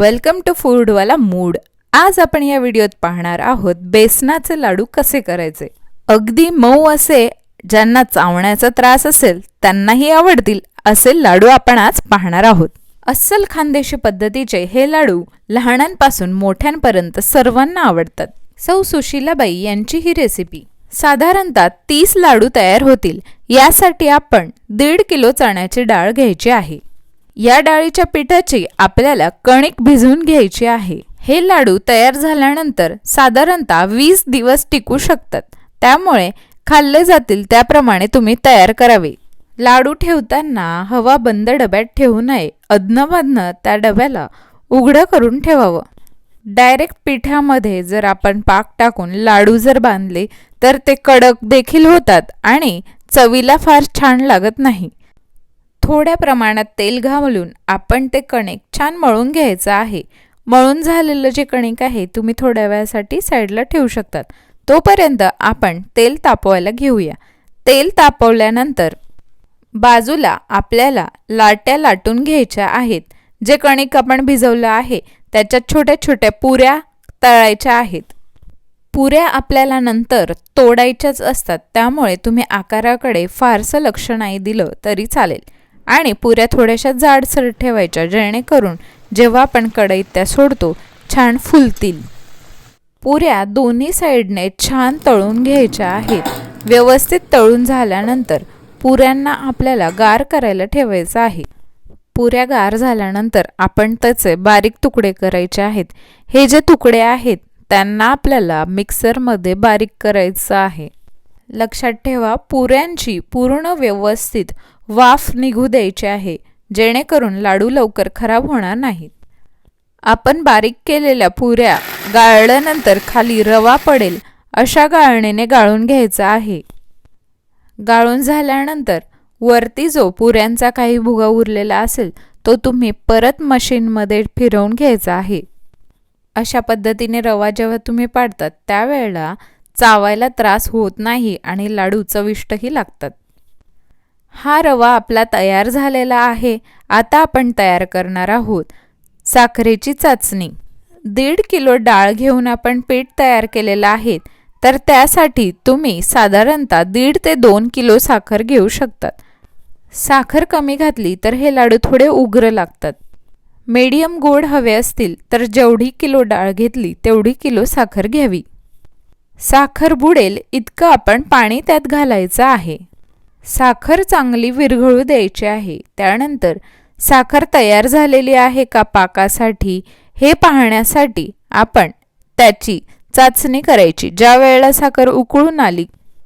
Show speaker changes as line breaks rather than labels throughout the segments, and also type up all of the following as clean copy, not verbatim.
Welcome to फूडवाला mood. आज आपण या व्हिडिओत पाहणार आहोत बेसनाचे लाडू कसे करायचे। अगदी मऊ असे, ज्यांना चावण्याचा त्रास असेल त्यांनाही आवडतील असे लाडू आपण आज पाहणार आहोत। अस्सल खानदेशी पद्धतीचे हे लाडू लहानांपासून मोठ्यांपर्यंत सर्वांना आवडतात। सौ सुशीलाबाई यांची ही रेसिपी। साधारणतः 30 लाडू तयार होतील। यासाठी आपण 1.5 किलो चण्याची डाळ घ्यायची आहे। या डाळीच्या पिठाची आपल्याला कणिक भिजवून घ्यायची आहे। हे लाडू तयार झाल्यानंतर साधारणतः 20 दिवस टिकू शकतात, त्यामुळे खाल्ले जातील त्याप्रमाणे तुम्ही तयार करावे। लाडू ठेवताना हवा बंद डब्यात ठेवू नये, अदनमधन त्या डब्याला उघडं करून ठेवावं। डायरेक्ट पिठामध्ये जर आपण पाक टाकून लाडू जर बांधले तर ते कडक देखील होतात आणि चवीला फार छान लागत नाही। थोड्या प्रमाणात तेल घालून आपण ते कणिक छान मळून घ्यायचं आहे। मळून झालेलं जे कणिक आहे तुम्ही थोड्या वेळासाठी साईडला ठेवू शकतात। तोपर्यंत आपण तेल तापवायला घेऊया। तेल तापवल्यानंतर बाजूला आपल्याला लाट्या लाटून घ्यायच्या आहेत। जे कणिक आपण भिजवलं आहे त्याच्यात छोट्या छोट्या पुऱ्या तळायच्या आहेत। पुऱ्या आपल्याला नंतर तोडायच्याच असतात, त्यामुळे तुम्ही आकाराकडे फारसं लक्ष नाही दिलं तरी चालेल। आणि पुऱ्या थोड्याशा जाडसर ठेवायच्या, जेणेकरून जेव्हा आपण कढईत त्या सोडतो छान फुलतील। पुऱ्या दोन्ही साईडने छान तळून घ्यायच्या आहेत। व्यवस्थित तळून झाल्यानंतर पुऱ्यांना आपल्याला गार करायला ठेवायचं आहे। पुऱ्या गार झाल्यानंतर आपण त्याचे बारीक तुकडे करायचे आहेत। हे जे तुकडे आहेत त्यांना आपल्याला मिक्सरमध्ये बारीक करायचं आहे। लक्षात ठेवा, पुऱ्यांची पूर्ण व्यवस्थित वाफ निघू द्यायची आहे, जेणेकरून लाडू लवकर खराब होणार नाहीत। आपण बारीक केलेल्या पुऱ्या गाळल्यानंतर खाली रवा पडेल अशा गाळणीने गाळून घ्यायचा आहे। गाळून झाल्यानंतर वरती जो पुऱ्यांचा काही भुगा उरलेला असेल तो तुम्ही परत मशीनमध्ये फिरवून घ्यायचा आहे। अशा पद्धतीने रवा जेव्हा तुम्ही पाडतात त्यावेळेला चावायला त्रास होत नाही आणि लाडू चविष्टही लागतात। हा रवा आपला तयार झालेला आहे। आता आपण तयार करणार आहोत साखरेची चाचणी। 1.5 किलो डाळ घेऊन आपण पीठ तयार केलेलं आहे, तर त्यासाठी तुम्ही साधारणतः 1.5 ते 2 किलो साखर घेऊ शकतात। साखर कमी घातली तर हे लाडू थोडे उग्र लागतात। मीडियम गोड हवे असतील तर जेवढी किलो डाळ घेतली तेवढी किलो साखर घ्यावी। साखर बुडेल इतकं आपण पाणी त्यात घालायचं आहे। साखर चांगली विरघळू द्यायची आहे। त्यानंतर साखर तयार झालेली आहे का पाकासाठी हे पाहण्यासाठी आपण त्याची चाचणी करायची। ज्या वेळेला साखर उकळून आली,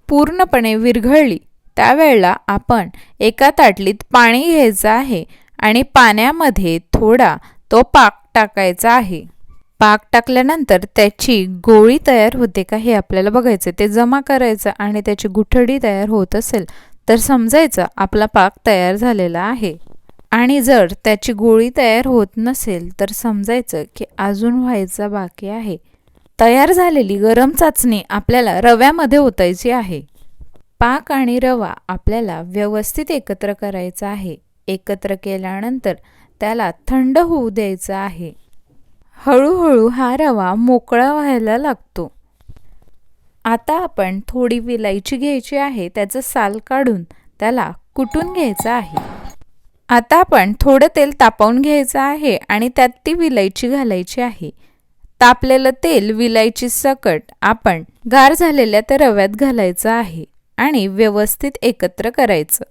पूर्णपणे विरघळली, त्यावेळेला आपण एका ताटलीत पाणी घ्यायचं आहे आणि पाण्यामध्ये थोडा तो पाक टाकायचा आहे। पाक टाकल्यानंतर त्याची गोळी तयार होते का हे आपल्याला बघायचं। ते जमा करायचं आणि त्याची गुठळी तयार होत असेल तर समजायचं आपला पाक तयार झालेला आहे। आणि जर त्याची गोळी तयार होत नसेल तर समजायचं की अजून व्हायचा बाकी आहे। तयार झालेली गरम चाचणी आपल्याला रव्यामध्ये ओतायची आहे। पाक आणि रवा आपल्याला व्यवस्थित एकत्र करायचा आहे। एकत्र केल्यानंतर त्याला थंड होऊ द्यायचा आहे। हळूहळू हा रवा मोकळा व्हायला लागतो। आता आपण थोडी विलायची घ्यायची आहे, त्याचं साल काढून त्याला कुटून घ्यायचं आहे। आता आपण थोडं तेल तापवून घ्यायचं आहे आणि त्यात ती विलायची घालायची आहे। तापलेलं तेल विलायची सकट आपण गार झालेल्या त्या रव्यात घालायचं आहे आणि व्यवस्थित एकत्र करायचं।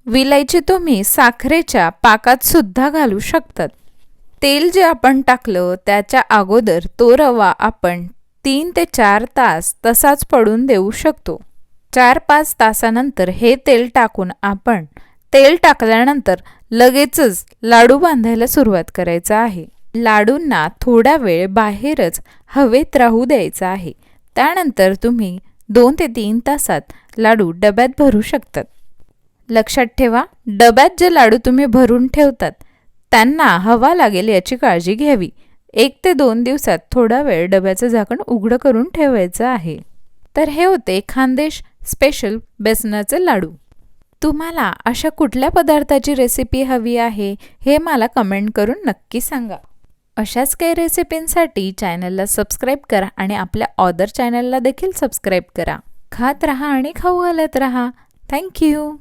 विलायची तुम्ही साखरेच्या पाकात सुद्धा घालू शकतात। तेल जे आपण टाकलं त्याच्या अगोदर तो रवा आपण 3 ते 4 तास तसाच पडून देऊ शकतो। 4-5 तासानंतर हे तेल टाकून आपण तेल टाकल्यानंतर लगेचच लाडू बांधायला सुरुवात करायचं आहे। लाडूंना थोडा वेळ बाहेरच हवेत राहू द्यायचा आहे। त्यानंतर तुम्ही 2 ते 3 तासात लाडू डब्यात भरू शकतात। लक्षात ठेवा, डब्यात जे लाडू तुम्ही भरून ठेवतात त्यांना हवा लागेल याची काळजी घ्यावी। 1 ते 2 दिवसात थोडा वेळ डब्याचं झाकण उघडं करून ठेवायचं आहे। तर हे होते खानदेश स्पेशल बेसनाचे लाडू। तुम्हाला अशा कुठल्या पदार्थाची रेसिपी हवी आहे हे मला कमेंट करून नक्की सांगा। अशाच काही रेसिपींसाठी चॅनलला सबस्क्राईब करा आणि आपल्या ऑदर चॅनलला देखील सबस्क्राईब करा. खात रहा आणि खाऊ घालत रहा. थँक्यू.